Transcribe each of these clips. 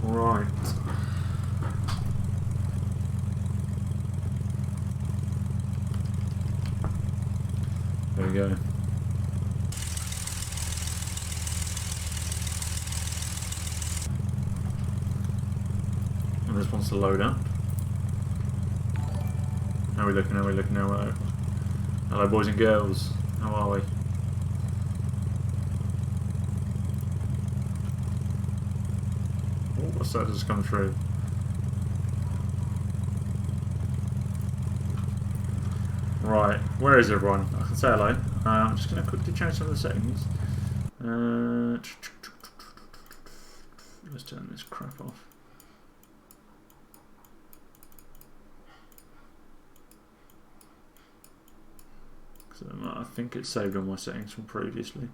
Right. There we go. And this wants to load up. How are we looking? How are we looking? Hello, boys and girls. How are we? Oh, what's that just come through? Right, where is everyone? I can say hello. I'm just going to quickly change some of the settings. Let's turn this crap off. I think it's saved on my settings from previously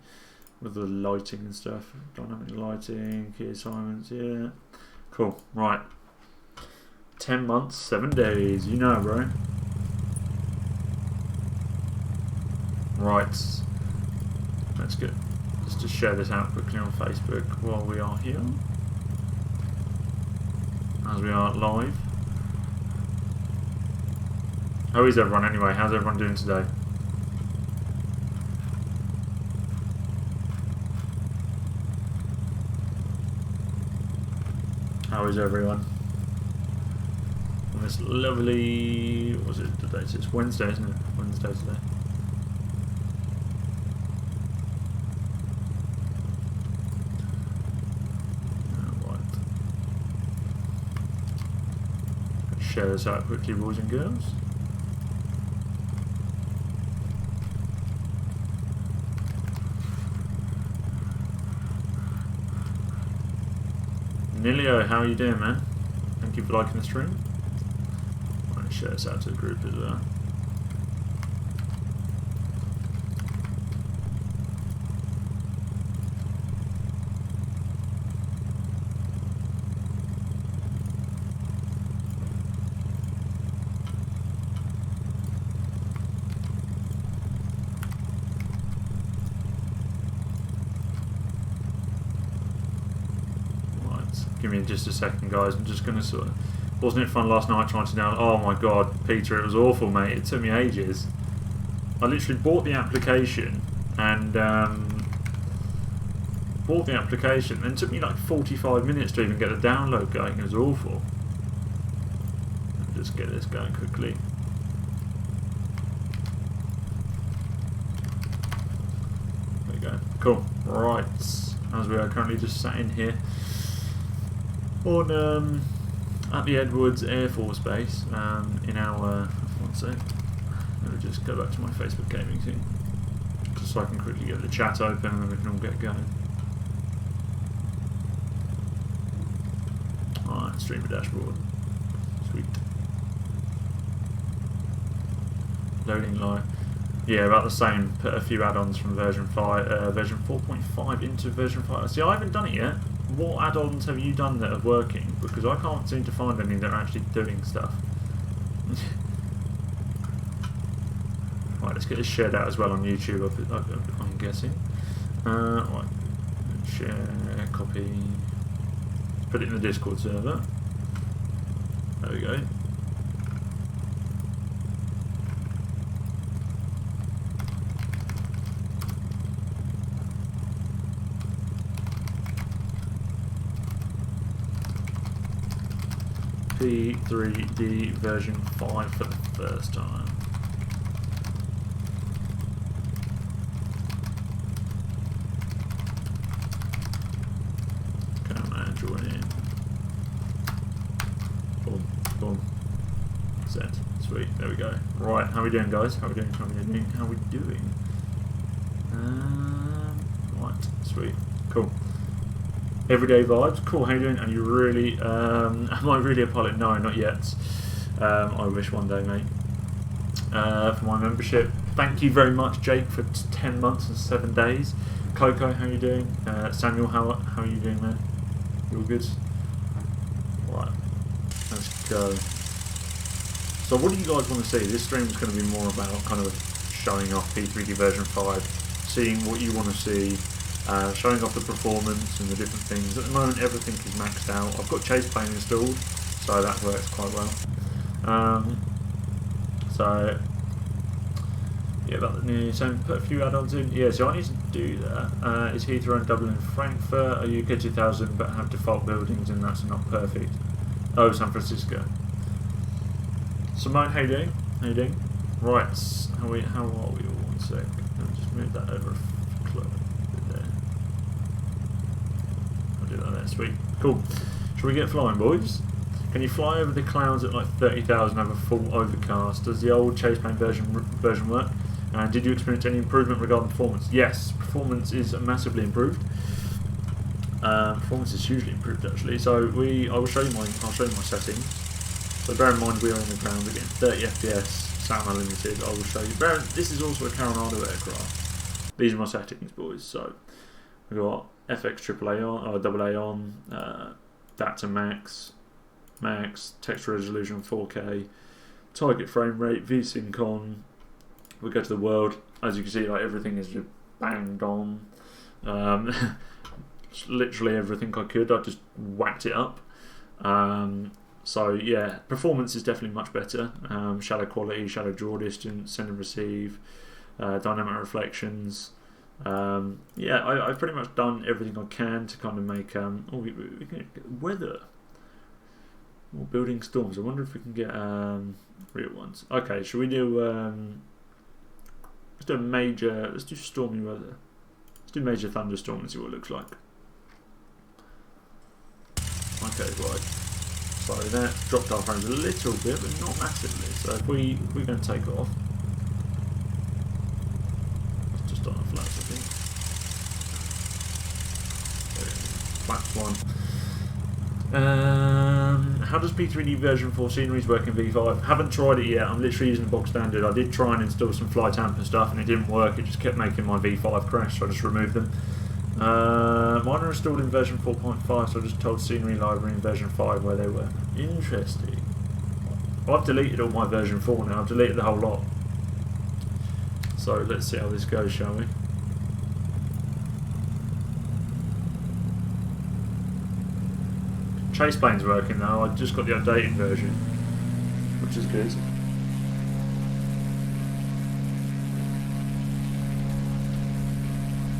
with the lighting and stuff. Dynamic lighting, key assignments, yeah. Cool, right. 10 months, 7 days, you know, bro. Right. Let's just share this out quickly on Facebook while we are here. As we are live. How is everyone anyway? How's everyone doing today? How is everyone? On this lovely, what was it today? It's Wednesday, isn't it? Wednesday today. Right. Let's share this out quickly, boys and girls. Nilio, how are you doing, man? Thank you for liking the stream. I'm going to share this out to the group as well. Give me just a second, guys. I'm just going to sort of... Wasn't it fun last night trying to download... Oh my god, Peter, it was awful, mate. It took me ages. I literally bought the application and... then it took me like 45 minutes to even get the download going. It was awful. Let me just get this going quickly. There we go. Cool. Right. As we are currently just sat in here on at the Edwards Air Force Base in our one sec. Let me just go back to my Facebook gaming scene just so I can quickly get the chat open and then we can all get going. Alright, streamer dashboard. Sweet. Loading live. Yeah, about the same. Put a few add-ons from version 5, version 4.5 into version 5. See, I haven't done it yet. What add-ons have you done that are working? Because I can't seem to find any that are actually doing stuff. Right, let's get this shared out as well on YouTube, I'm guessing. Right, share, copy, put it in the Discord server. There we go. P3D version 5 for the first time. Come on, join in. Boom, boom. Set. Sweet. There we go. Right, how are we doing, guys? How are we doing? How are we doing? How are we doing? Right, sweet. Cool. Everyday vibes, cool. How you doing? Are you really? Am I really a pilot? No, not yet. I wish one day, mate. For my membership, thank you very much, Jake, for 10 months and 7 days. Coco, how you doing? Samuel, how are you doing, man? You all good? Right, let's go. So, what do you guys want to see? This stream is going to be more about kind of showing off P3D version 5, seeing what you want to see. showing off the performance and the different things. At the moment everything is maxed out. I've got Chase Plane installed, so that works quite well. So yeah, about the new, so put a few add-ons in. Yeah, so I need to do that. Is Heathrow and Dublin and Frankfurt are UK 2000 but have default buildings and that's not perfect. Oh, San Francisco. Simone, how you doing? How you doing? Right, how are we all? 1 sec. Let me just move that over a bit there. I'll do that there, sweet. Cool. Shall we get flying, boys? Can you fly over the clouds at like 30,000 over full overcast? Does the old Chase Plane version work? Did you experience any improvement regarding performance? Yes, performance is massively improved. Performance is hugely improved actually. So I will show you my settings. So bear in mind we are on the ground, we're getting 30 FPS, sound unlimited. I will show you. This is also a Coronado aircraft. These are my settings, boys. So we've got FX AAA on, or AA on, data max, text resolution 4K, target frame rate, VSync on. We go to the world. As you can see, like everything is just banged on. Literally everything I could. I just whacked it up. So yeah, performance is definitely much better. Shadow quality, shadow draw distance, send and receive, dynamic reflections. Yeah, I've pretty much done everything I can to kind of make. We can get weather. More building storms. I wonder if we can get real ones. Okay, should we do? Let's do a major. Let's do stormy weather. Let's do major thunderstorm and see what it looks like. Okay, right. So that dropped our frames a little bit, but not massively. So if we're going to take off, it's just on a flat, I think. Flaps one. How does P3D version 4 sceneries work in V5? Haven't tried it yet. I'm literally using the bog standard. I did try and install some fly tamper stuff, and it didn't work. It just kept making my V5 crash, so I just removed them. Mine are installed in version 4.5, so I just told scenery library in version 5 where they were. Interesting. I've deleted all my version 4 now. I've deleted the whole lot. So let's see how this goes, shall we? Chase Plane's working now. I just got the updated version, which is good.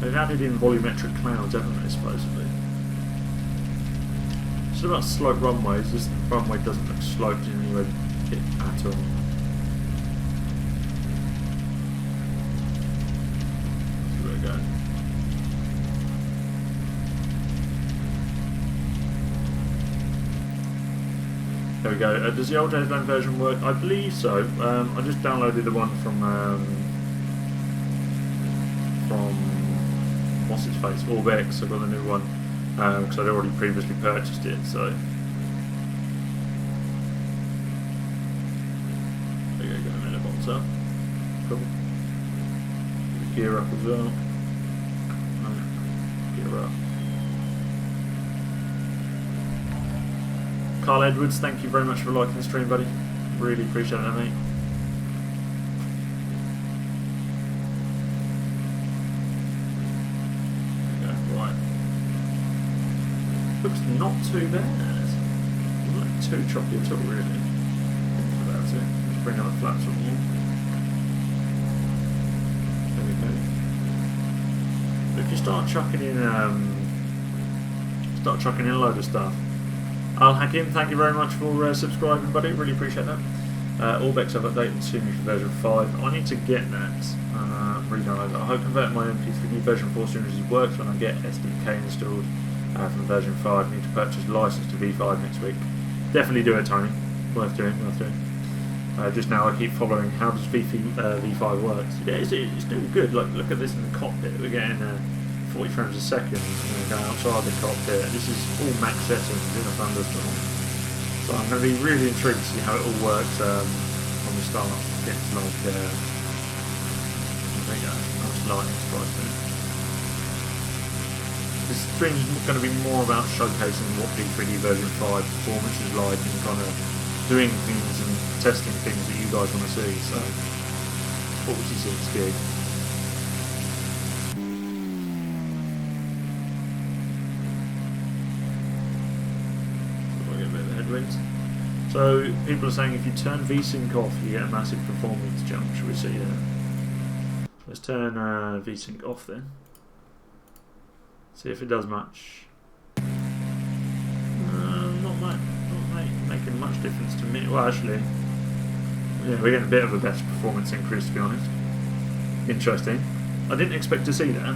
They've added in volumetric clouds, haven't they, supposedly? It's about slope runways. This runway doesn't look sloped in any way at all. There we go. There we go. Does the old Chase Plane version work? I believe so. I just downloaded the one from what's its face, Orbex. I got the new one because I'd already previously purchased it. So there you go. Got a minute box up. Cool. Gear up as well. Gear up. Carl Edwards, thank you very much for liking the stream, buddy. Really appreciate that, mate. There we go, right. Looks not too bad. Not too choppy at all, really. Thinking about it. Let's bring out the flaps on you. There we go. If you start chucking in a load of stuff. I'll hack in. Thank you very much for subscribing, buddy. Really appreciate that. Orbex I've updated to me for version 5. I need to get that. Really don't know that. I hope convert my On P3D version 4 series works when I get SDK installed from version 5. I need to purchase license to V5 next week. Definitely do it, Tony. Worth doing. Just now I keep following how does V5 work. Yeah, it's doing good. Like, look at this in the cockpit. We're getting 40 frames a second, going outside the cockpit. This is all max settings in a thunderstorm. So I'm going to be really intrigued to see how it all works when we start getting to like, there you go, nice lightning strike there. This stream is going to be more about showcasing what P3D version 5 performance is like and kind of doing things and testing things that you guys want to see. So 46 gig. perfect. So people are saying if you turn VSync off, you get a massive performance jump. Should we see that? Let's turn VSync off then. See if it does much. Not making much difference to me. Well, actually, yeah, we're getting a bit of a better performance increase, to be honest. Interesting. I didn't expect to see that. I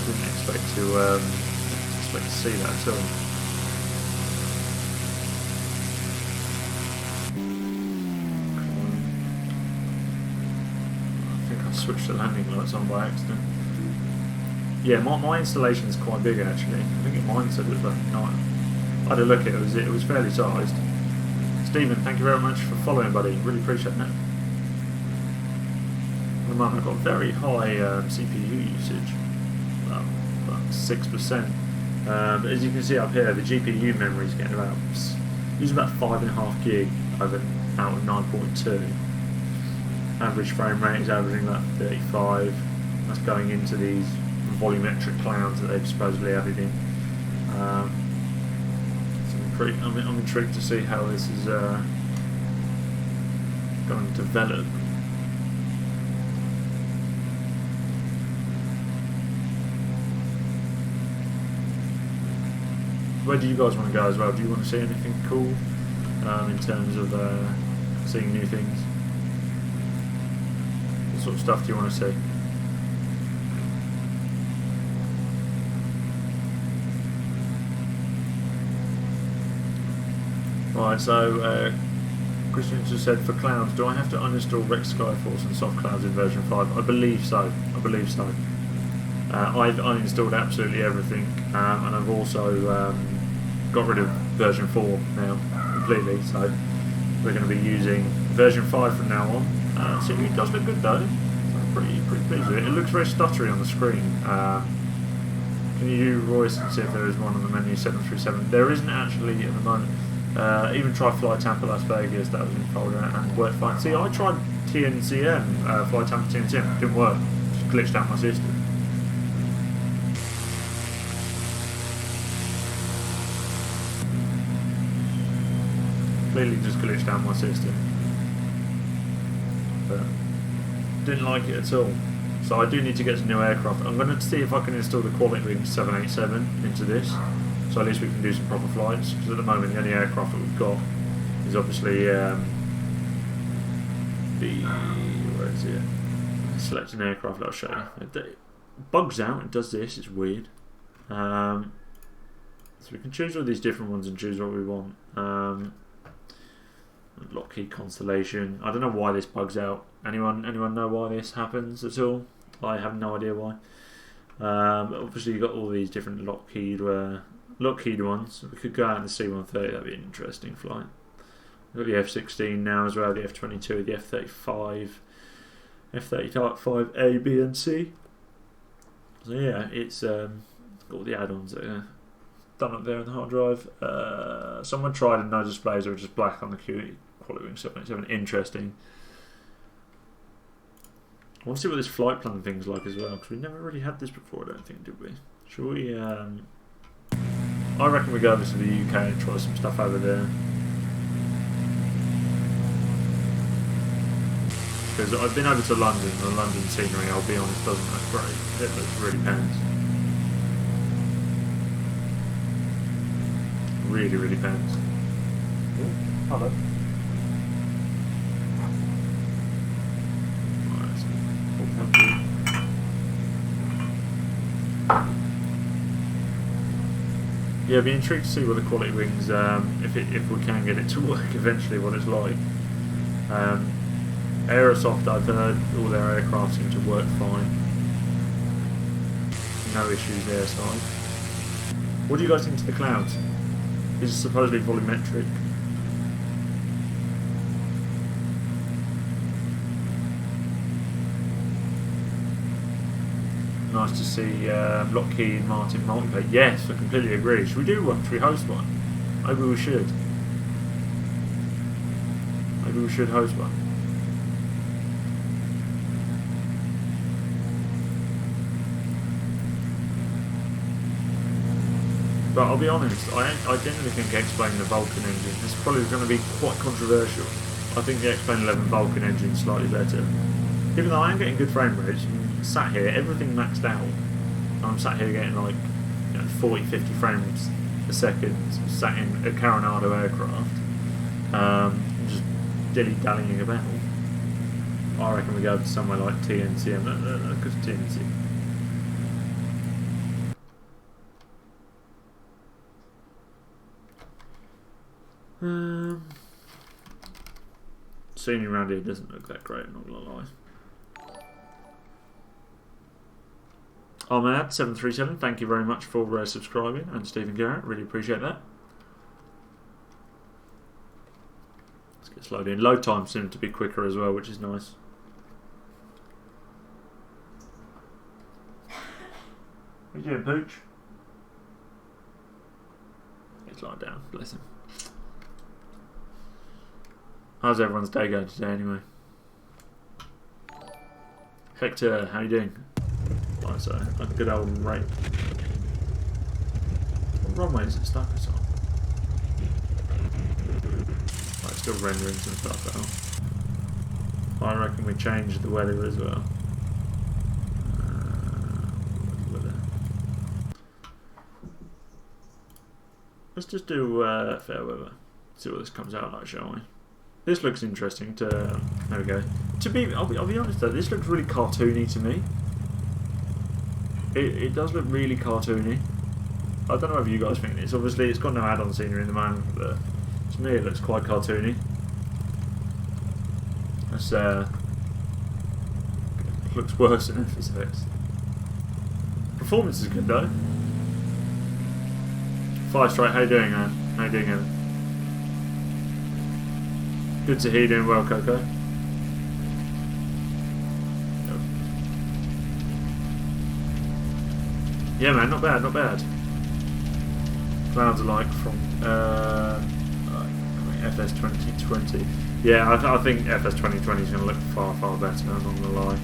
didn't expect to see that at all. I think I switched the landing lights on by accident. Yeah, my installation is quite big actually. I think mine said it was like 9. I had a look at it. It was fairly sized. Stephen, thank you very much for following, buddy. Really appreciate that. At the moment, I've got very high CPU usage, about 6%. But as you can see up here, the GPU memory is getting about using about 5.5 gig out of 9.2. Average frame rate is averaging about 35. That's going into these volumetric clouds that they've supposedly added in. I'm intrigued to see how this is going to develop. Where do you guys want to go as well? Do you want to see anything cool in terms of seeing new things? What sort of stuff do you want to see? Right, so Christian just said for clouds, do I have to uninstall Rex Skyforce and soft clouds in version 5? I believe so. I've uninstalled absolutely everything, and I've also got rid of version 4 now completely. So we're going to be using version 5 from now on. So it does look good though. I'm pretty pleased with it. It looks very stuttery on the screen. Can you Royce and see if there is one on the menu 737? There isn't actually at the moment. Even try Fly Tampa Las Vegas, that was in the folder and worked fine. See, I tried TNCM, Fly Tampa TNCM, it didn't work, just glitched out my system. Completely just glitched out my system. But didn't like it at all. So I do need to get some new aircraft. I'm going to see if I can install the Quality Wing 787 into this. So at least we can do some proper flights, because at the moment the only aircraft that we've got is obviously where is it? Select an aircraft, I'll show you. It bugs out, it does this, it's weird. So we can choose all these different ones and choose what we want. Lockheed Constellation. I don't know why this bugs out. Anyone know why this happens at all? I have no idea why. Obviously you've got all these different Lockheed ones. We could go out in the C-130, that'd be an interesting flight. We've got the F-16 now as well, the F-22, the F-35, F-35A, B and C. So yeah, it's got all the add-ons that are done up there in the hard drive. Someone tried and no displays are just black on the Quality Wing 787, interesting. I want to see what this flight plan thing's like as well, because we never really had this before, I don't think, did we? Shall we... I reckon we go over to the UK and try some stuff over there. Because I've been over to London, and the London scenery, I'll be honest, doesn't look great. It looks really pants. Really pants. Oh, hello. Yeah, I'd be intrigued to see what the Quality Wings, if we can get it to work eventually, what it's like. Aerosoft, I've heard all their aircraft seem to work fine. No issues their side. What do you guys think to the clouds? Is it supposedly volumetric? Nice to see Lockheed Martin multiplayer. Yes, I completely agree. Should we do one? Should we host one? Maybe we should. Maybe we should host one. But I'll be honest, I generally think X-Plane the Vulcan engine is probably going to be quite controversial. I think the X-Plane 11 Vulcan engine is slightly better. Even though I am getting good frame rates, I'm sat here, everything maxed out. I'm sat here getting like 40, 50 frames a second, sat in a Coronado aircraft, just dilly-dallying about. I reckon we go to somewhere like TNC. No, because TNC. Scenery around here doesn't look that great, I'm not gonna lie. Ahmad737, thank you very much for subscribing, and Stephen Garrett, really appreciate that. Let's get slowed in. Load times seem to be quicker as well, which is nice. What are you doing, Pooch? He's lying down, bless him. How's everyone's day going today anyway? Hector, how you doing? Right, so a good old rate. What runway is it stuck us on? Right, still rendering some stuff out. I reckon we changed the weather as well. Let's just do fair weather. See what this comes out like, shall we? This looks interesting. There we go. I'll be honest though, this looks really cartoony to me. It does look really cartoony. I don't know if you guys think this. Obviously, it's got no add-on scenery in the moment, but to me, it looks quite cartoony. That's looks worse than FSX. Performance is good though. 5 straight. How you doing, man? How you doing, Evan? Good to hear you doing well, Coco. Nope. Yeah, man, not bad, not bad. Clouds are like from FS 2020. Yeah, I think FS 2020 is going to look far, far better, I'm not going to lie.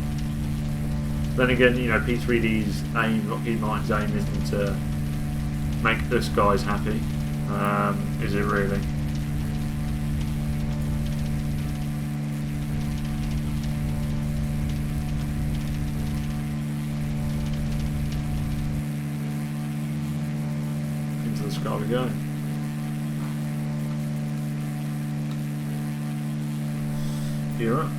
Then again, P3D's aim, Lockheed Martin's aim isn't to make us guys happy, is it really? Into the sky we go. You're up.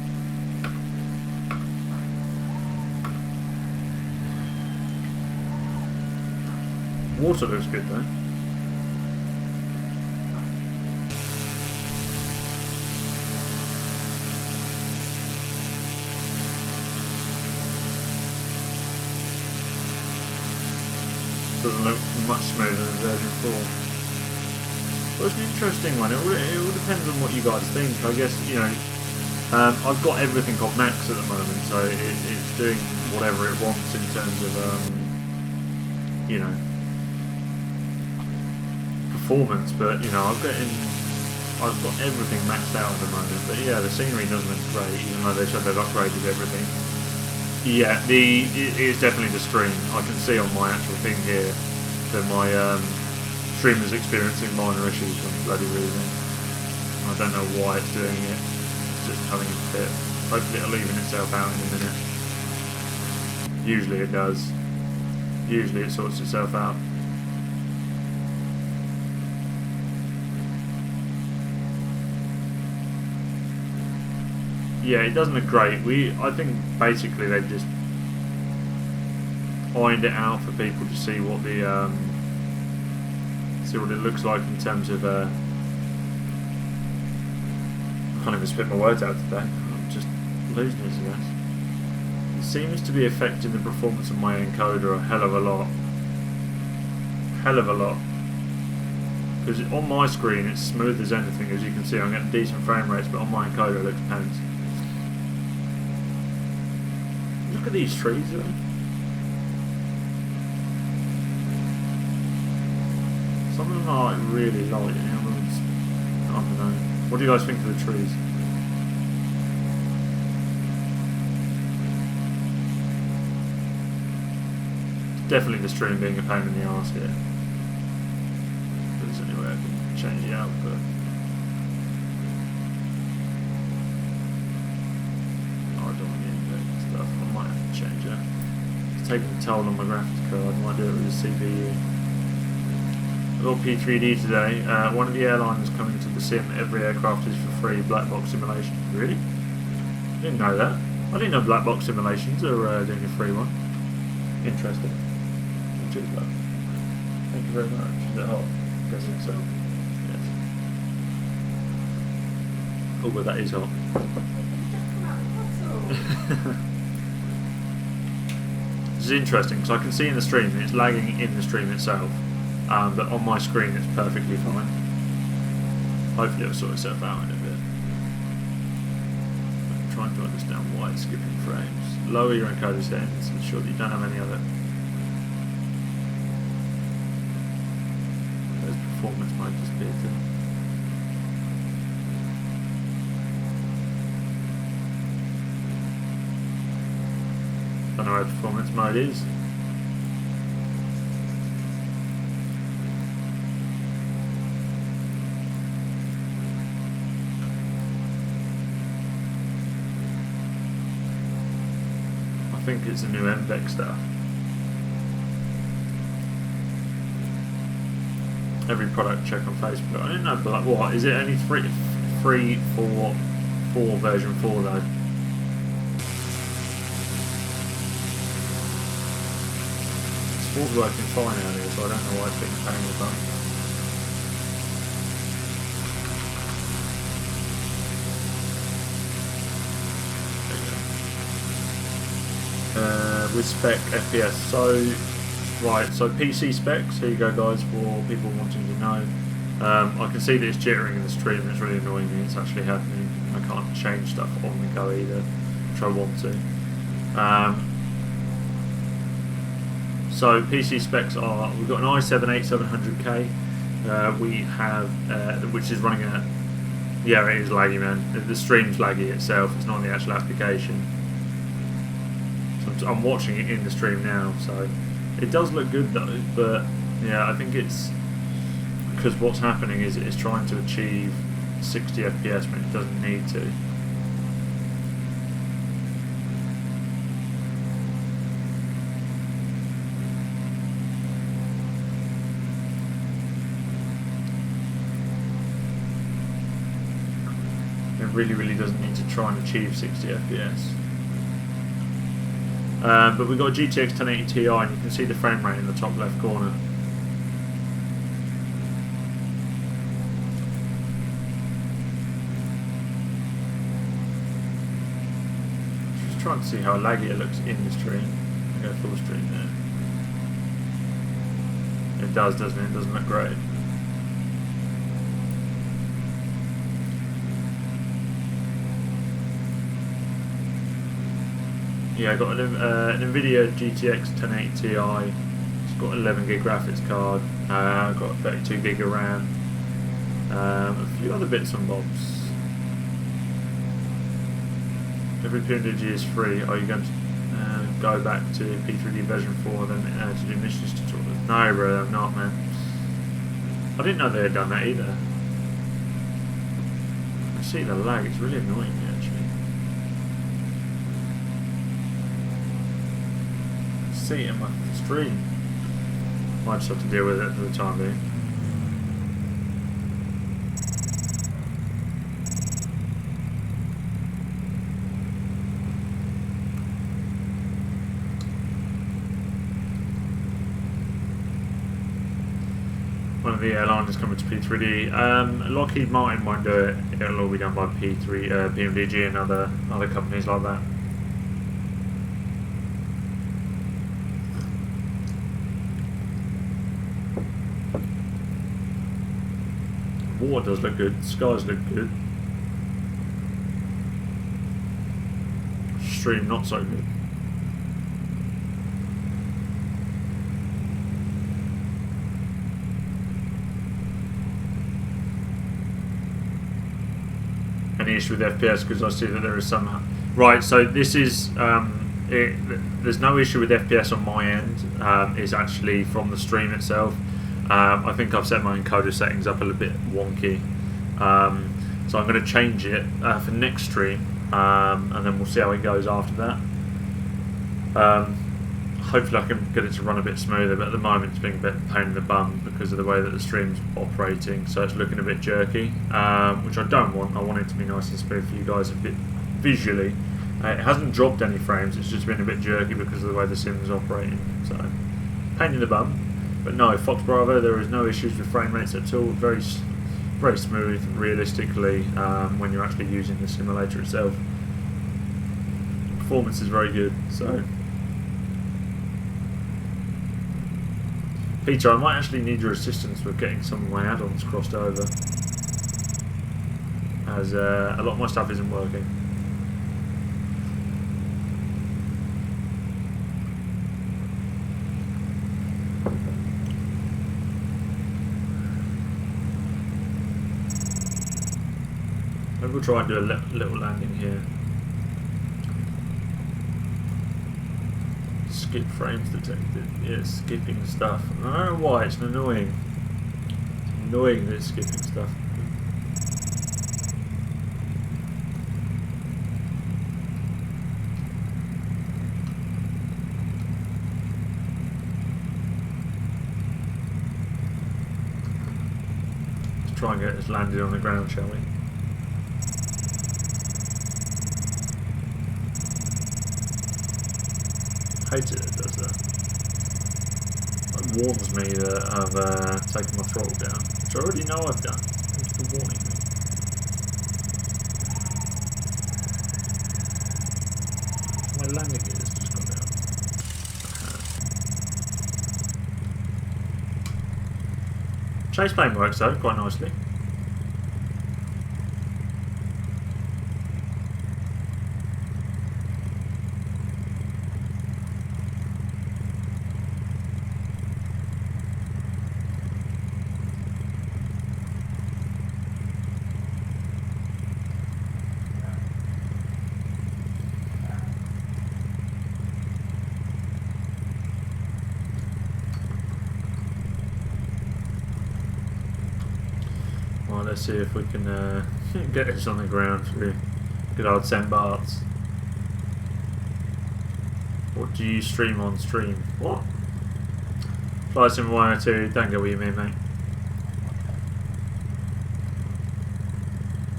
Water looks good though. Doesn't look much smoother than version 4. Well, it's an interesting one. It all depends on what you guys think. I guess, I've got everything off max at the moment, so it's doing whatever it wants in terms of, performance, but I've got everything maxed out at the moment. But yeah, the scenery doesn't look great, even though they said they've upgraded everything. Yeah, it is definitely the stream. I can see on my actual thing here that my stream is experiencing minor issues for some bloody reason. I don't know why it's doing it. It's just having a fit. Hopefully it'll even itself out in a minute. Usually it does. Usually it sorts itself out. Yeah, it doesn't look great. I think basically they've just ironed it out for people to see what the see what it looks like in terms of. I can't even spit my words out today. I'm just losing this, I guess. It seems to be affecting the performance of my encoder a hell of a lot. Hell of a lot. Because on my screen it's smooth as anything, as you can see. I'm getting decent frame rates, but on my encoder it looks pants. Look at these trees though. Some of them are like really light, and others, I don't know. What do you guys think of the trees? Definitely the stream being a pain in the arse here. change the output. Oh, I don't want the index stuff. I might have to change that. It's taking a toll on my graphics card. I might do it with the CPU. On P3D today, one of the airlines coming to the sim. Every aircraft is for free. Black box simulation. Really? I didn't know that. I didn't know black box simulations are doing a free one. Interesting. Cheers, love. Thank you very much. Is it hot? I'm guessing so. Yes. Oh, but that is hot. This is interesting because I can see in the stream it's lagging in the stream itself, but on my screen it's perfectly fine. Hopefully it'll sort itself out in a bit. I'm trying to understand why it's skipping frames. Lower your encoder settings, ensure that you don't have any other. There's performance mode disappeared too. I don't know where performance mode is. I think it's a new MVEC stuff. Every product check on Facebook. I don't know, but like, what is it? Only free for version 4 though. It was working fine earlier, so I don't know why it's been paying the button. With spec FPS, so PC specs, here you go guys for people wanting to know. I can see that it's jittering in the stream, it's really annoying me, it's actually happening. I can't change stuff on the go either, which I want to. So PC specs are, we've got an i7-8700K, we have, which is running at, yeah it is laggy man, the stream's laggy itself, it's not the actual application. So I'm watching it in the stream now, so it does look good though, but yeah, I think it's, because what's happening is it's trying to achieve 60 FPS when it doesn't need to. Really doesn't need to try and achieve 60 FPS. But we've got a GTX 1080 Ti and you can see the frame rate in the top left corner. Just trying to see how laggy it looks in the stream. I'll go full stream there. It does, doesn't it? It doesn't look great. Yeah, I got an NVIDIA GTX 1080 Ti. It's got 11 gig graphics card. Got 32 gig of RAM. A few other bits and bobs. Every PNG is free. Are you going to go back to P3D version 4 then to do missions tutorials? No, bro, I'm not, man. I didn't know they had done that either. I see the lag. It's really annoying me actually. See it in my stream. Might just have to deal with it for the time being. One of the airlines coming to P3D. Lockheed Martin won't do it. It'll all be done by PMDG and other companies like that. Water does look good, skies look good. Stream not so good. Any issue with FPS? Because I see that there is some. Right, so this is there's no issue with FPS on my end. It's actually from the stream itself. I think I've set my encoder settings up a little bit wonky, so I'm going to change it for next stream, and then we'll see how it goes after that. Hopefully I can get it to run a bit smoother, but at the moment it's being a bit pain in the bum because of the way that the stream's operating, so it's looking a bit jerky, which I don't want. I want it to be nice and smooth for you guys a bit visually. It hasn't dropped any frames, it's just been a bit jerky because of the way the sim's operating, so pain in the bum. But no, Fox Bravo, there is no issues with frame rates at all. Very smooth, realistically, when you're actually using the simulator itself. Performance is very good, so... Peter, I might actually need your assistance with getting some of my add-ons crossed over, as a lot of my stuff isn't working. Maybe we'll try and do a little landing here. Skip frames detected. Yeah, it's skipping stuff. I don't know why, it's annoying. It's annoying that it's skipping stuff. Let's try and get this landed on the ground, shall we? Hate it does that. It warns me that I've taken my throttle down, which I already know I've done. Thanks for warning me. My landing gear has just gone down. Chase plane works though, quite nicely. Let's see if we can get this on the ground for good old 10 bahts. What do you stream on stream? What? Fly Sim 102, don't get what you mean, mate.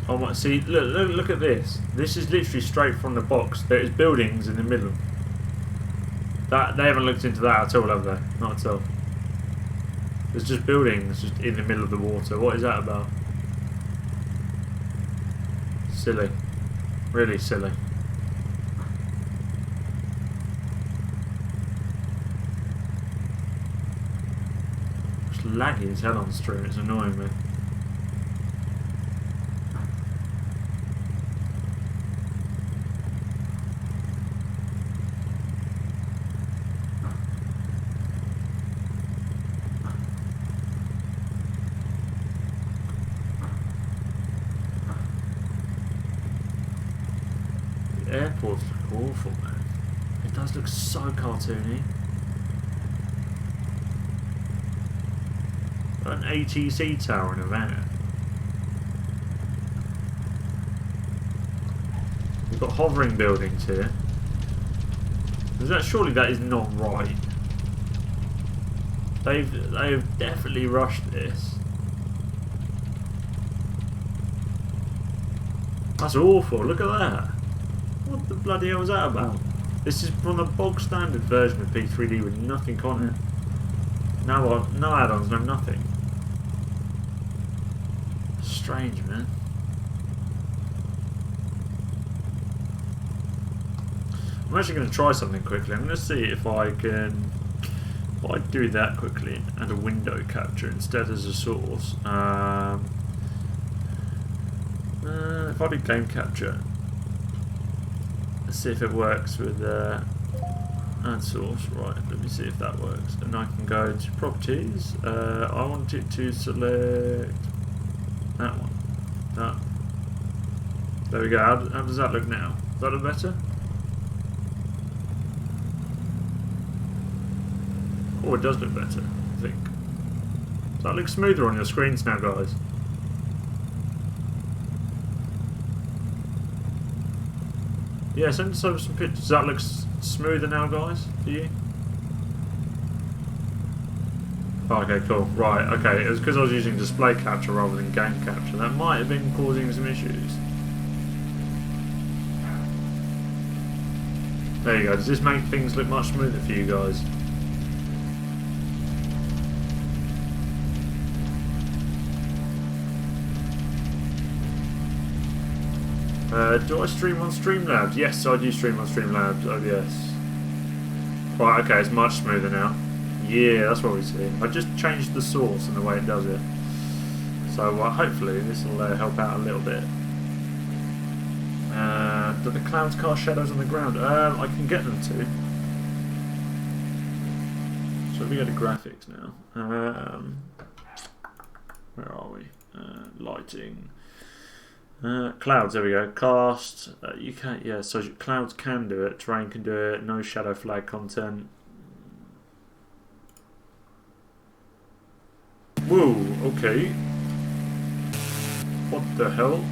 Oh my, see, look at this. This is literally straight from the box. There's buildings in the middle. They haven't looked into that at all, have they? Not at all. There's just buildings just in the middle of the water. What is that about? Silly. Really silly. It's laggy as hell on stream, it's annoying me. Airports look awful, man. It does look so cartoony. An ATC tower in a van. We've got hovering buildings here. Surely that is not right. They've definitely rushed this. That's awful. Look at that. What the bloody hell was that about? This is from the bog standard version of P3D with nothing on it. No add-ons, no nothing. Strange, man. I'm actually going to try something quickly. I'm going to see if I can do that quickly and a window capture instead as a source. If I do game capture, let's see if it works with add source. Right, let me see if that works. And I can go to properties. I want it to select that one. That. There we go. How does that look now? Does that look better? Oh, it does look better, I think. Does that look smoother on your screens now, guys? Yeah, send us over some pictures. Does that look smoother now, guys, for you? Oh, okay, cool. Right, okay. It was because I was using display capture rather than game capture. That might have been causing some issues. There you go. Does this make things look much smoother for you guys? Do I stream on Streamlabs? Yes, I do stream on Streamlabs. Oh, yes. Right, okay. It's much smoother now. Yeah, that's what we see. I just changed the source and the way it does it. So hopefully this will help out a little bit. Do the clouds cast shadows on the ground? I can get them to. So if we go to graphics now. Where are we? Lighting. Clouds, there we go. Cast. You can't. Yeah, so clouds can do it. Terrain can do it. No shadow flag content. Whoa, okay. What the hell?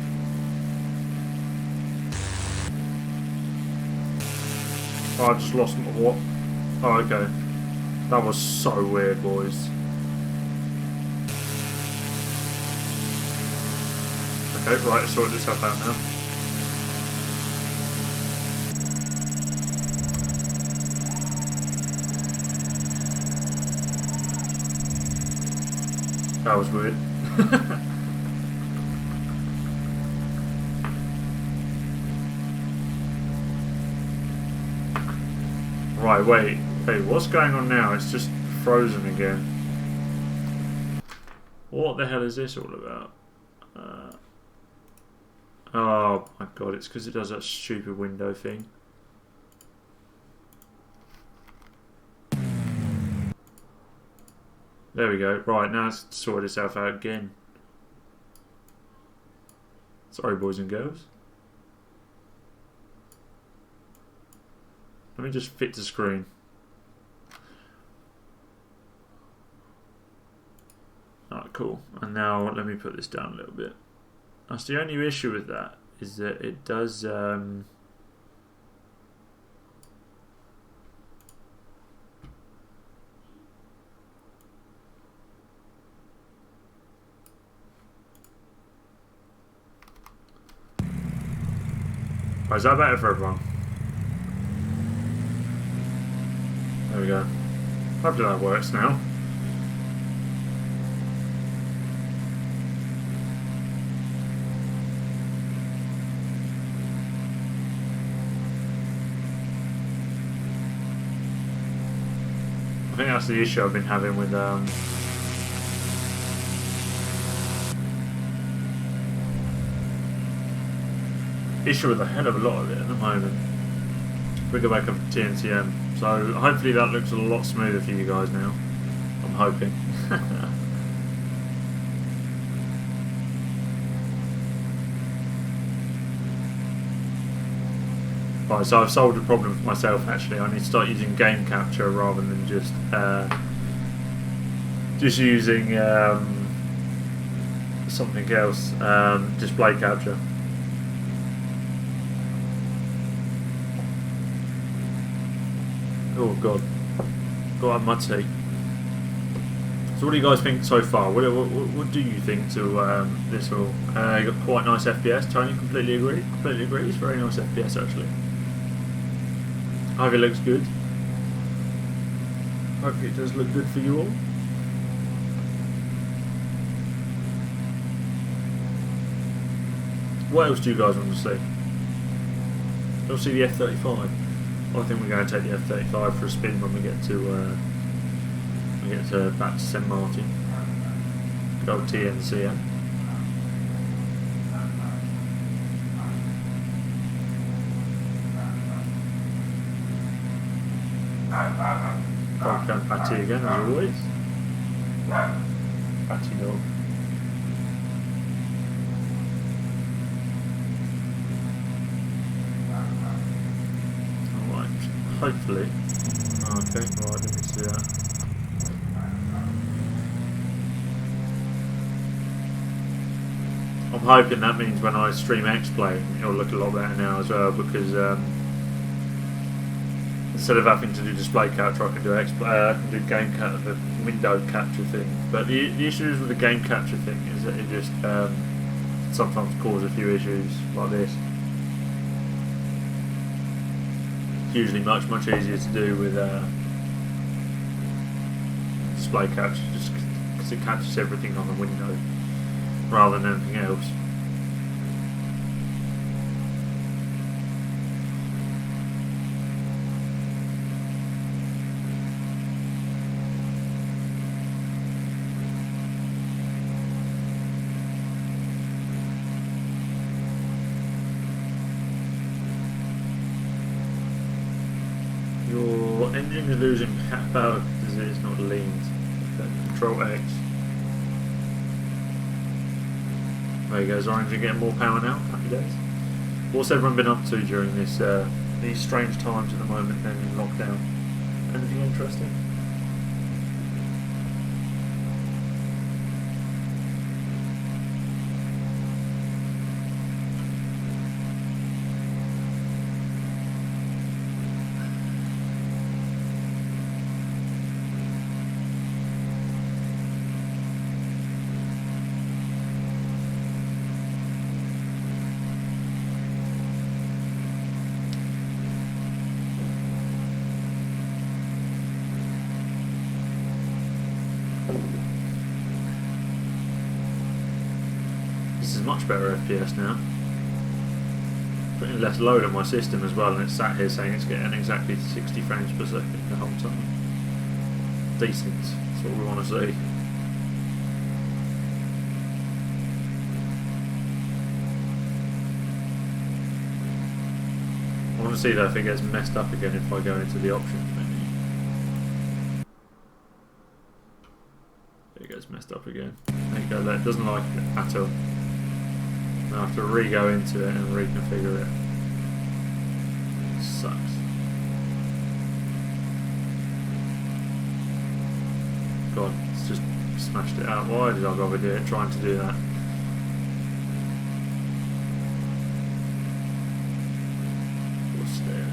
Oh, I just lost my what? Oh, okay. That was so weird, boys. Okay, right, sort this stuff out now. That was weird. Right, wait, what's going on now? It's just frozen again. What the hell is this all about? Oh my god, it's because it does that stupid window thing. There we go. Right, now it's sorted itself out again. Sorry, boys and girls. Let me just fit the screen. Alright, cool. And now let me put this down a little bit. That's the only issue with that, is that it does is that better for everyone? There we go. Hopefully that works now. I think that's the issue I've been having with issue with a hell of a lot of it at the moment. We go back up to TNCM, so hopefully that looks a lot smoother for you guys now. I'm hoping. Right, so I've solved a problem for myself actually. I need to start using game capture rather than just using something else, display capture. Oh god, got to have my tea. So what do you guys think so far? What do you think to this all? You got quite nice FPS. Tony completely agrees. Completely agrees. Very nice FPS actually. I hope it looks good. Hope it does look good for you all. What else do you guys want to see? You'll see the F-35. I think we're going to take the F-35 for a spin when we get to back to St Martin. Good old TNCM. I'll go Patty again as always. Patty dog. Hopefully. Okay, right, let me see that. hoping that means when I stream X-Play, it'll look a lot better now as well, because instead of having to do display capture, I can do game capture, the window capture thing. But the issues with the game capture thing is that it just sometimes causes a few issues like this. It's usually much easier to do with display capture, just because it captures everything on the window rather than anything else. Your engine is losing power because it's not leaned. Control X. There you go, is our engine getting more power now? Happy days. What's everyone been up to during this these strange times at the moment then in lockdown? Anything interesting? This is much better FPS now. Putting less load on my system as well, and it's sat here saying it's getting exactly 60 frames per second the whole time. Decent, that's what we want to see. I want to see though if it gets messed up again if I go into the options menu. It gets messed up again. There you go, that doesn't like it at all. I have to re-go into it and reconfigure it. Sucks. God, it's just smashed it out. Why did I bother do it? Trying to do that. What's there?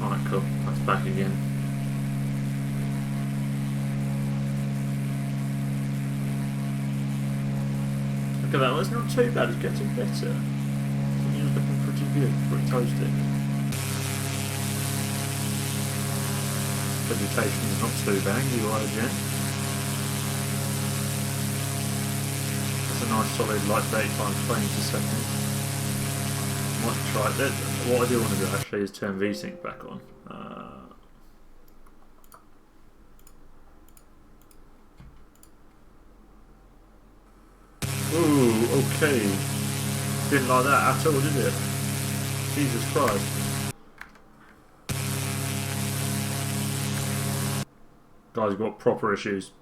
Alright, cool. That's back again. Look at that. Well, it's not too bad. It's getting better. It's looking pretty good. Pretty toasty. Vegetation is not too bad. You are a gent. That's a nice solid light 85 frames a second. Might try that. What I do want to do actually is turn VSync back on. Ooh, okay. Didn't like that at all, did it? Jesus Christ. Guys, got proper issues.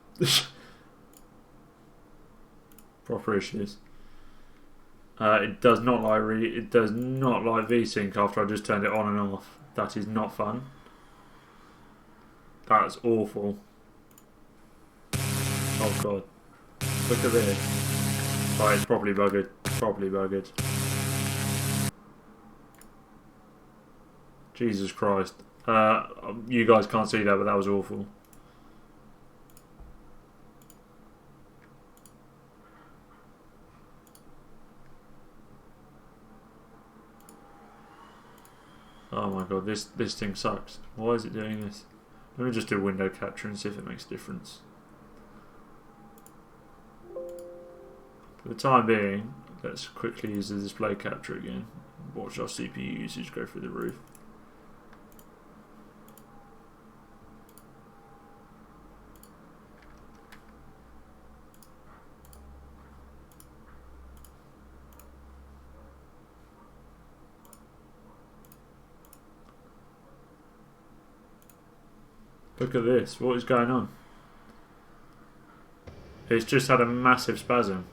Proper issues. It does not like VSync after I just turned it on and off. That is not fun. That's awful. Oh god. Look at this. Right, it's properly buggered. Properly buggered. Jesus Christ. You guys can't see that, but that was awful. Oh my god, this thing sucks. Why is it doing this? Let me just do window capture and see if it makes a difference. For the time being, let's quickly use the display capture again. Watch our CPU usage go through the roof. Look at this, what is going on? It's just had a massive spasm.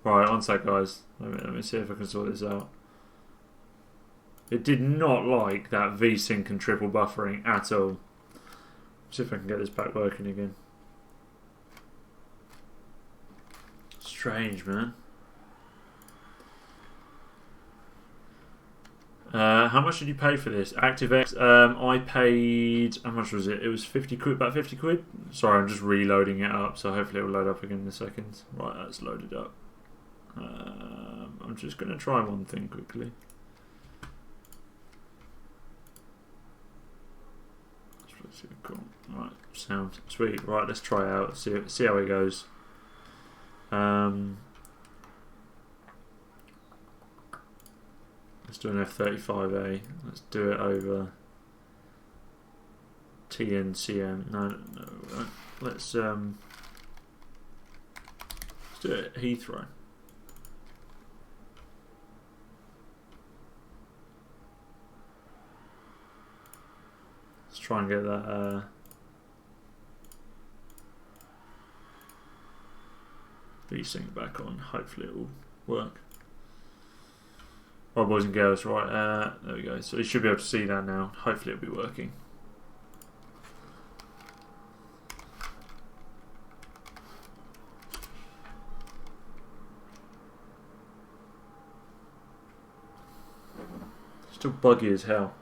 Right, one sec, guys. Let me see if I can sort this out. It did not like that VSync and triple buffering at all. See if I can get this back working again. Strange, man. How much did you pay for this? ActiveX, I paid, how much was it? It was 50 quid, about 50 quid? Sorry, I'm just reloading it up, so hopefully it will load up again in a second. Right, that's loaded up. I'm just going to try one thing quickly. Cool. Right, sound sweet. Right, let's try it out. See how it goes. Let's do an F35A. Let's do it over TNCM. No. Right. Let's do it at Heathrow. Let's try and get that V-Sync back on. Hopefully it will work. Right, boys and girls, right, there we go. So you should be able to see that now. Hopefully it'll be working. Still buggy as hell.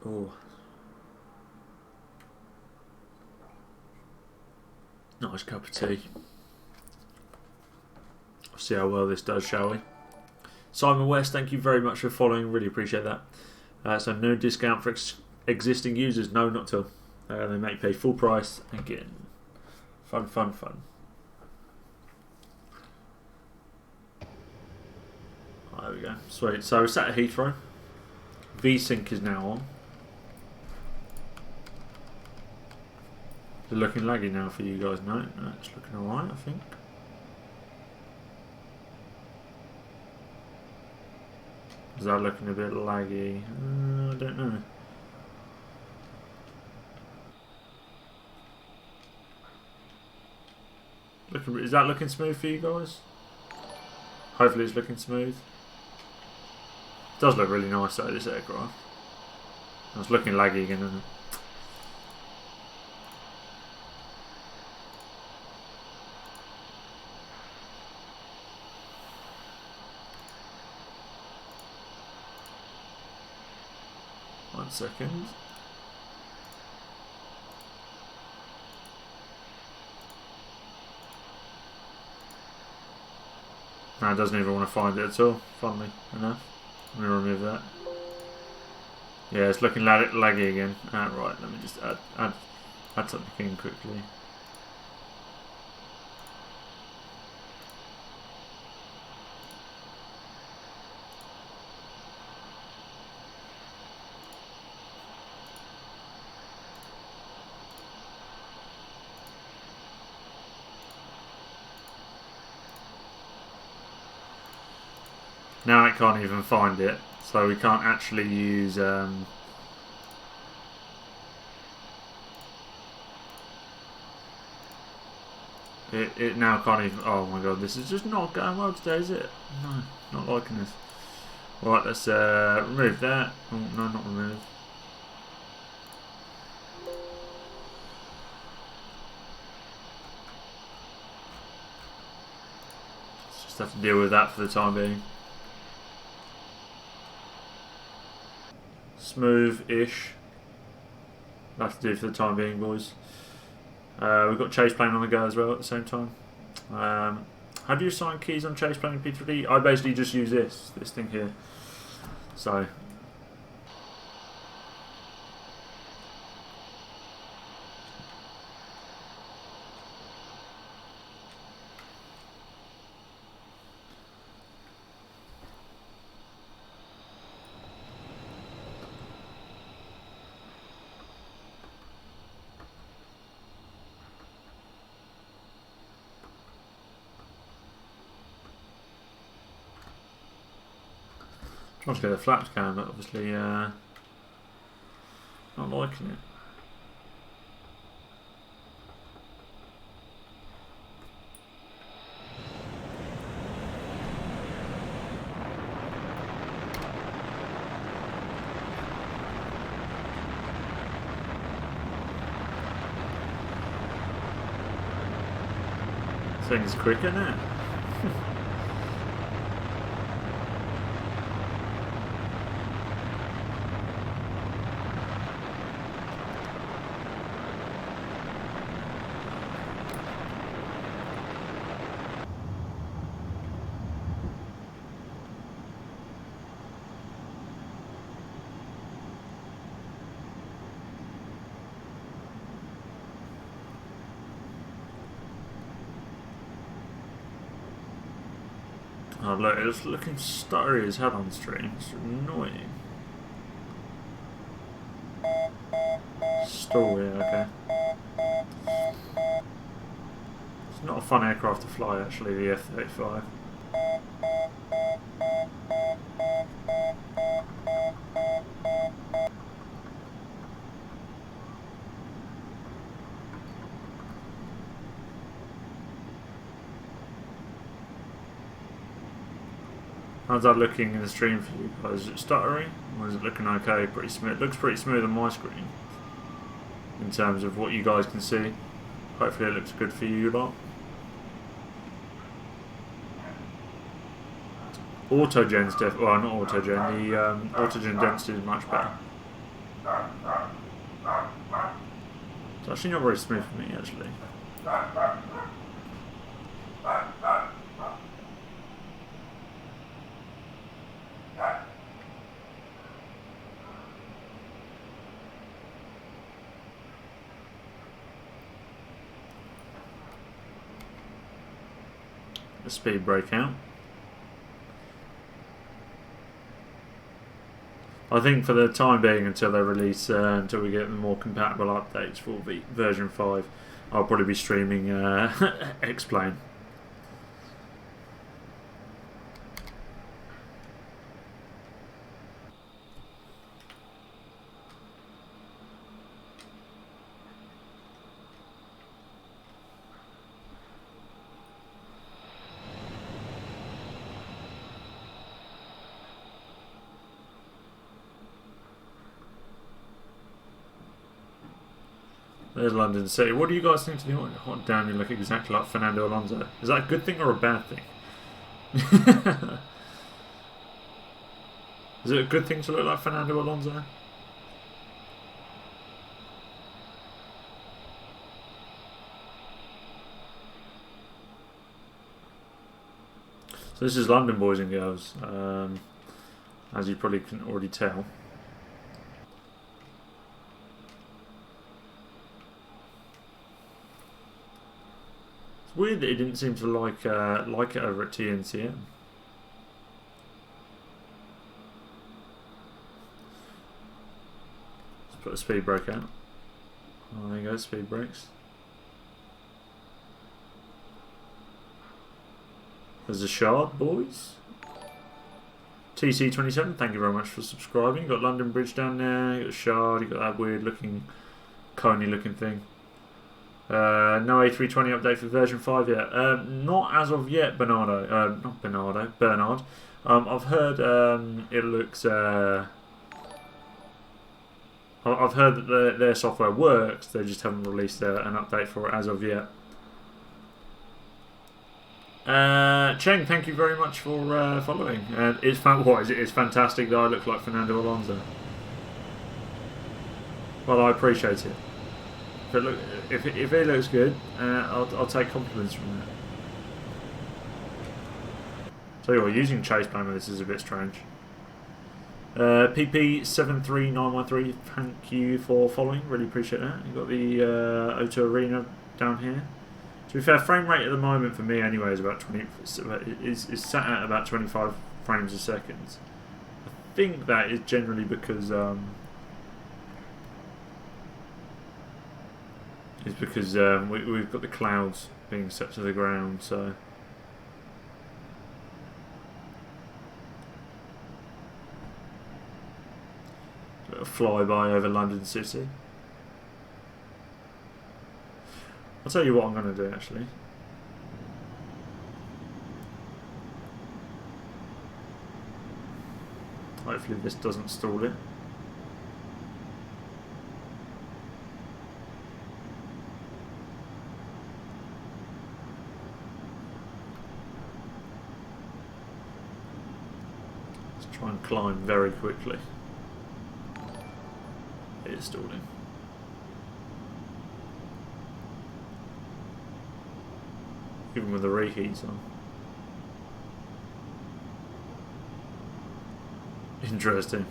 Oh. Nice cup of tea. I'll see how well this does, shall we? Simon West, thank you very much for following. Really appreciate that. So no discount for existing users. No, not at all. They make pay full price again. Fun, fun, fun. There we go. Sweet. So we're sat at Heathrow. VSync is now on. Is it looking laggy now for you guys? No, it's looking alright, I think. Is that looking a bit laggy? I don't know. Is that looking smooth for you guys? Hopefully it's looking smooth. It does look really nice though, this aircraft. It's looking laggy again, isn't it? One second. No, it doesn't even want to find it at all, funnily enough. Let me remove that. Yeah, it's looking laggy again. Right, let me just add something in quickly. Now it can't even find it, so we can't actually use it now can't even. Oh my god, this is just not going well today, is it? No, not liking this. Right, let's remove that. Oh no, not remove. Let's just have to deal with that for the time being. Smooth-ish. Have to do for the time being, boys. We've got chase plane on the go as well at the same time. How do you assign keys on chase plane in P3D? I basically just use this thing here. So. Trying to get the flaps going, but obviously Not liking it. Thing's quicker now. Oh look, it's looking stuttery as hell on stream. It's annoying. Stall, yeah, okay. It's not a fun aircraft to fly actually, the F-35. How's that looking in the stream for you guys? Is it stuttery? Or is it looking okay? Pretty smooth. It looks pretty smooth on my screen in terms of what you guys can see. Hopefully it looks good for you lot. Autogen's well, not autogen, the autogen density is much better. It's actually not very smooth for me actually. The speed breakout. I think for the time being, until they release, until we get the more compatible updates for version 5, I'll probably be streaming X-Plane. There's London City. What do you guys think to the hot damn, you look exactly like Fernando Alonso? Is that a good thing or a bad thing? Is it a good thing to look like Fernando Alonso? So this is London, boys and girls, as you probably can already tell. It's weird that he didn't seem to like it over at TNCM. Let's put a speed brake out. Oh, there you go, speed brakes. There's a shard, boys. TC27, thank you very much for subscribing. You got London Bridge down there, you got a shard, you got that weird looking, coney looking thing. No A320 update for version 5 yet. Not as of yet, Bernardo. Not Bernardo, Bernard. I've heard it looks. I've heard that their software works. They just haven't released an update for it as of yet. Cheng, thank you very much for following. It's fantastic that I look like Fernando Alonso. Well, I appreciate it. If it looks good, I'll take compliments from that. So you're using chase plan with this is a bit strange. PP73913, thank you for following. Really appreciate that. You've got the Auto Arena down here. To be fair, frame rate at the moment for me anyway is about 20. Is sat at about 25 frames a second. I think that is generally because we've got the clouds being set to the ground, so. A flyby over London City. I'll tell you what I'm going to do actually. Hopefully this doesn't stall it. Let's try and climb very quickly. It is stalling. Even with the reheats on. Interesting.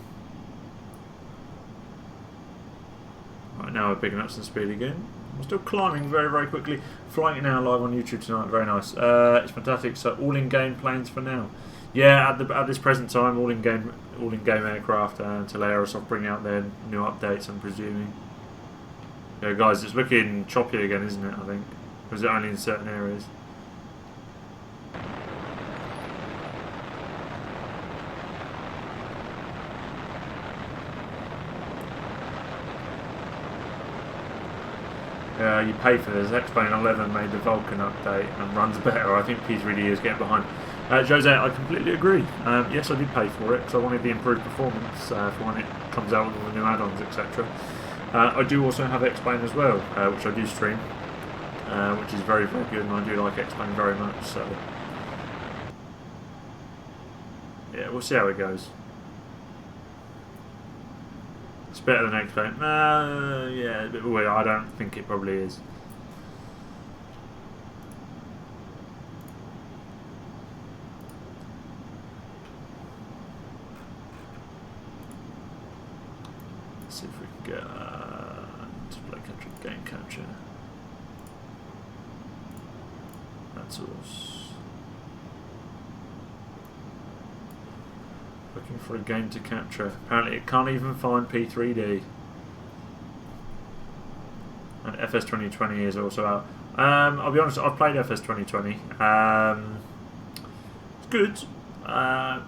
Right, now we're picking up some speed again. We're still climbing very, very quickly. Flying it now live on YouTube tonight. Very nice. It's fantastic. So all in-game planes for now. Yeah, at this present time, all in-game aircraft until Aerosoft bring out their new updates. I'm presuming. Yeah, guys, it's looking choppy again, isn't it? I think. Or is it only in certain areas? You pay for this. X-Plane 11 made the Vulcan update and runs better. I think P3D is getting behind. Jose, I completely agree. Yes, I did pay for it because I wanted the improved performance for when it comes out with all the new add-ons, etc. I do also have X-Plane as well, which I do stream, which is very, very good, and I do like X-Plane very much. So, yeah, we'll see how it goes. It's better than X-Plane. Yeah, a bit weird. I don't think it probably is. Let's see if we can get display capture, game capture. That's us. Looking for a game to capture. Apparently it can't even find P3D. And FS 2020 is also out. I'll be honest, I've played FS 2020. It's good.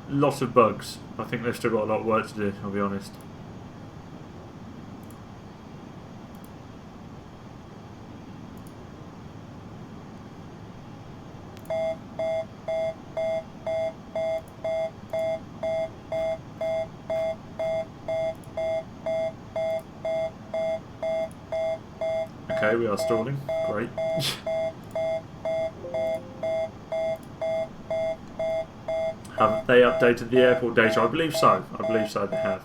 Lots of bugs. I think they've still got a lot of work to do, I'll be honest. Okay, we are stalling. Great. Have they updated the airport data? I believe so. I believe so, they have.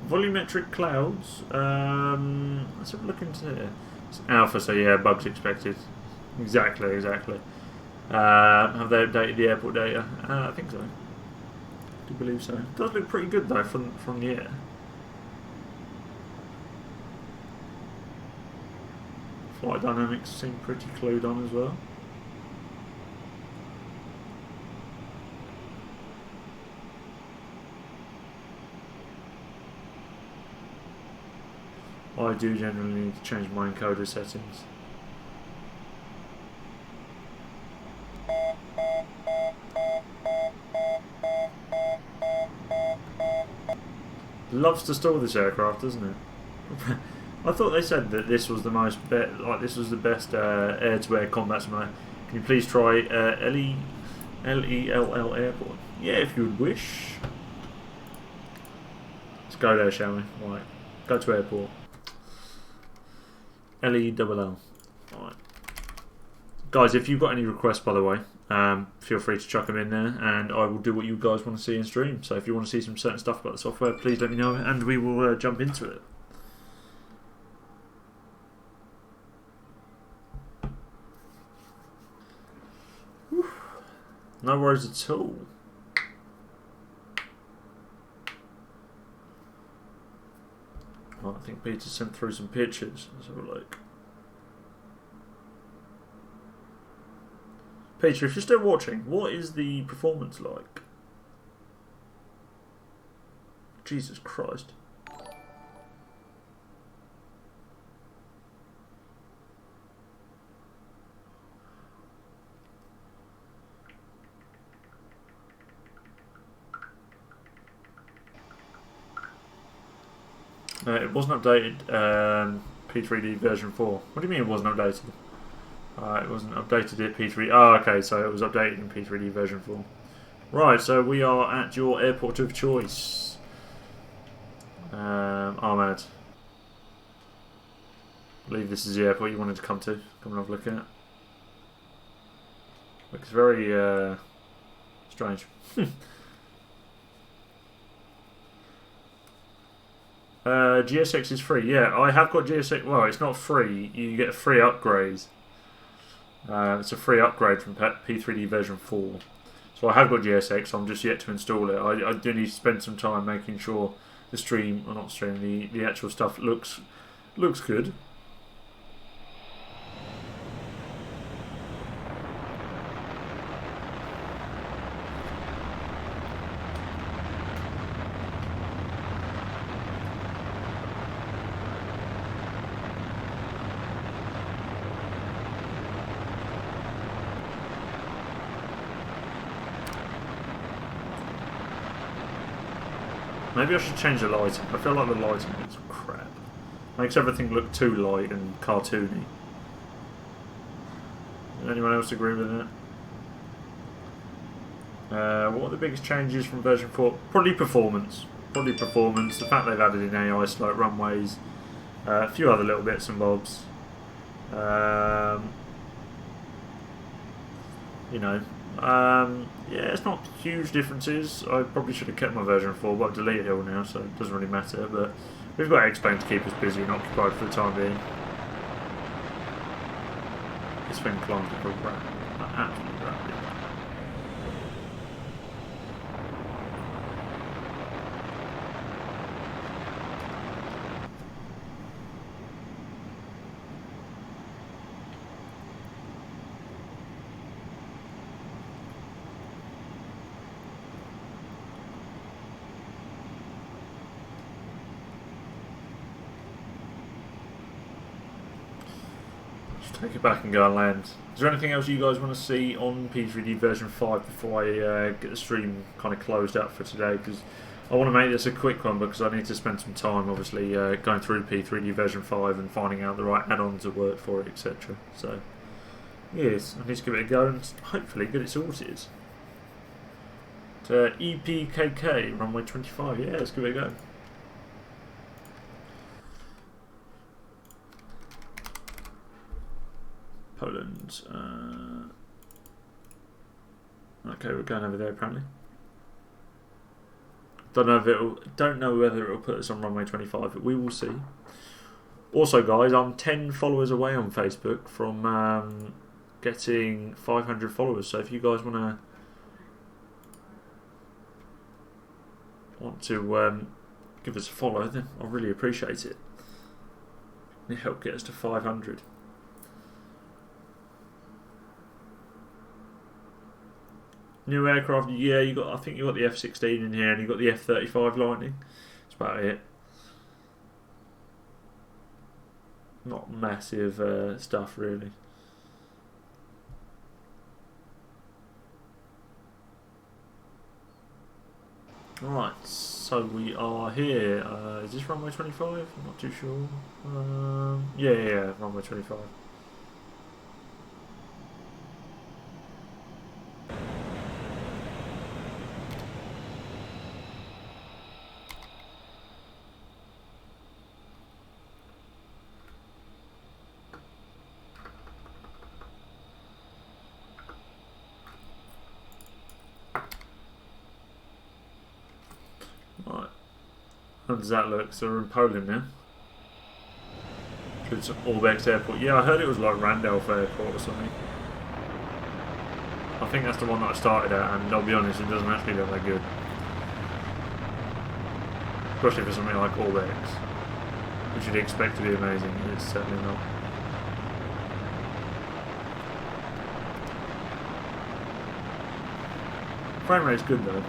Volumetric clouds. Let's have a look into it. It's alpha, so yeah, bugs expected. Exactly, exactly. Have they updated the airport data? I think so. I believe so. It does look pretty good though from the air. Flight dynamics seem pretty clued on as well. I do generally need to change my encoder settings. Loves to stall this aircraft, doesn't it? I thought they said that this was the this was the best air-to-air combat simulator. Can you please try LELL Airport? Yeah, if you would wish. Let's go there, shall we? Right, go to airport. LELL. Right, guys. If you've got any requests, by the way, feel free to chuck them in there, and I will do what you guys want to see in stream. So if you want to see some certain stuff about the software, please let me know, and we will jump into it. Whew. No worries at all. Oh, I think Peter sent through some pictures. Let's have a look. Peter, if you're still watching, what is the performance like? Jesus Christ. It wasn't updated. P3D version 4. What do you mean it wasn't updated? It wasn't updated at P3. Oh, okay, so it was updated in P3D version 4. Right, so we are at your airport of choice. Ahmed. I believe this is the airport you wanted to come to. Come and have a look at it. Looks very strange. GSX is free. Yeah, I have got GSX. Well, it's not free. You get a free upgrade. It's a free upgrade from P3D version 4. So I have got GSX. I'm just yet to install it. I do need to spend some time making sure the stream, or not stream, the actual stuff looks good. Maybe I should change the lighting. I feel like the lighting is crap. Makes everything look too light and cartoony. Does anyone else agree with that? What are the biggest changes from version 4? Probably performance. Probably performance. The fact they've added in AI slope runways. A few other little bits and bobs. You know. Yeah, it's not huge differences. I probably should have kept my version 4, but I've deleted it all now, so it doesn't really matter. But we've got X-Plane to keep us busy and occupied for the time being. This thing climbs like a rat. Like, absolutely rapid. Take it back and go and land. Is there anything else you guys want to see on P3D version 5 before I get the stream kind of closed out for today? Because I want to make this a quick one because I need to spend some time, obviously, going through P3D version 5 and finding out the right add-ons that work for it, etc. So, yes, I need to give it a go and hopefully get it sorted. To EPKK, runway 25, yeah, let's give it a go. Poland. Okay, we're going over there apparently. Don't know whether it'll put us on runway 25, but we will see. Also, guys, I'm 10 followers away on Facebook from getting 500 followers. So if you guys want to give us a follow, then I'll really appreciate it. It help get us to 500. New aircraft, yeah. I think you got the F-16 in here, and you got the F-35 Lightning. That's about it. Not massive stuff, really. Right, so we are here. Is this runway 25? I'm not too sure. Yeah, runway 25. How does that look? So we're in Poland now. It's Orbex Airport. Yeah, I heard it was like Randolph Airport or something. I think that's the one that I started at, and I'll be honest, it doesn't actually look that good. Especially for something like Orbex, which you'd expect to be amazing. It's certainly not. Frame rate's good though.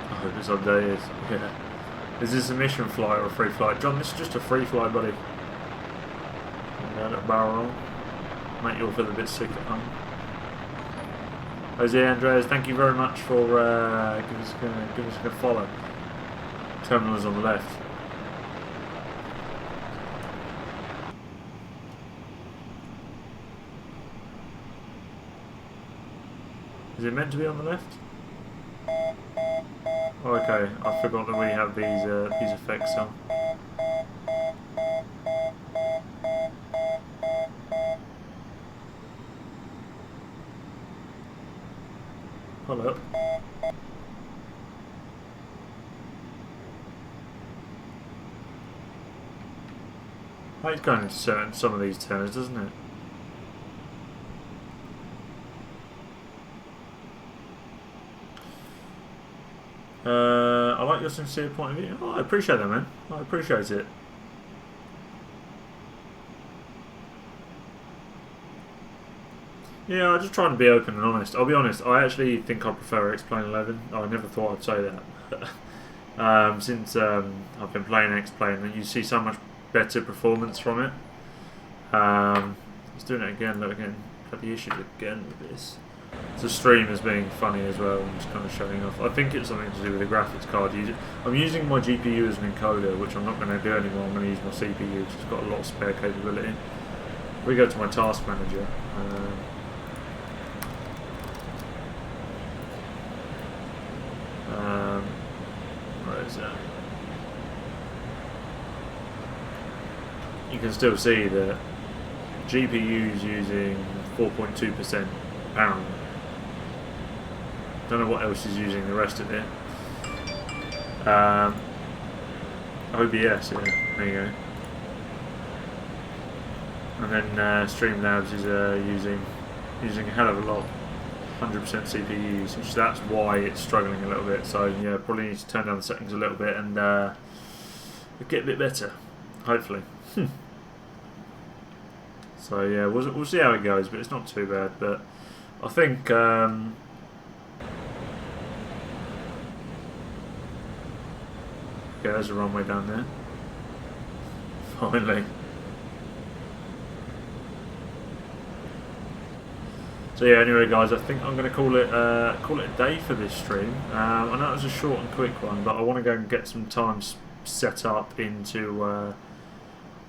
I hope it's on days. Yeah. Is this a mission flight or a free flight? John, this is just a free flight, buddy. little barrel roll. Make you all feel a bit sick at home. Jose Andres, thank you very much for give us a follow. Terminal is on the left. Is it meant to be on the left? Oh, okay, I forgot that we have these effects on. Hold up. It's going into some of these turns, doesn't it? I like your sincere point of view. Oh, I appreciate that, man. I appreciate it. Yeah, I'm just trying to be open and honest. I'll be honest, I actually think I prefer X-Plane 11. I never thought I'd say that. Since I've been playing X-Plane, you see so much better performance from it. He's doing it again, look again. Got the issues again with this. The stream is being funny as well, I'm just kind of showing off. I think it's something to do with the graphics card. I'm using my GPU as an encoder, which I'm not going to do anymore. I'm going to use my CPU, which has got a lot of spare capability. We go to my task manager. Where is that? You can still see that GPU is using 4.2% power. Don't know what else is using the rest of it. OBS, yeah, there you go. And then Streamlabs is using a hell of a lot, 100% CPU usage. That's why it's struggling a little bit. So yeah, probably need to turn down the settings a little bit and get a bit better, hopefully. So yeah, we'll see how it goes, but it's not too bad. But I think. Okay, there's a runway down there. Finally. So yeah, anyway guys, I think I'm going to call it a day for this stream. I know it was a short and quick one, but I want to go and get some time set up into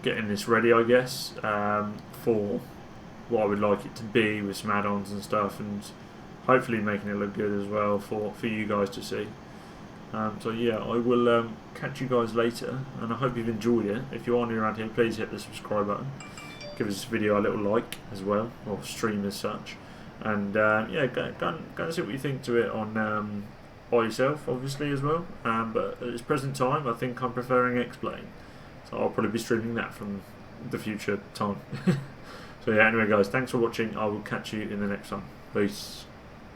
getting this ready, I guess, for what I would like it to be with some add-ons and stuff, and hopefully making it look good as well for you guys to see. So yeah, I will catch you guys later, and I hope you've enjoyed it. If you are new around here, please hit the subscribe button. Give this video a little like as well, or stream as such. And yeah, go and see what you think to it on by yourself, obviously, as well. But at this present time, I think I'm preferring X-Plane. So I'll probably be streaming that from the future time. So yeah, anyway guys, thanks for watching. I will catch you in the next one. Peace.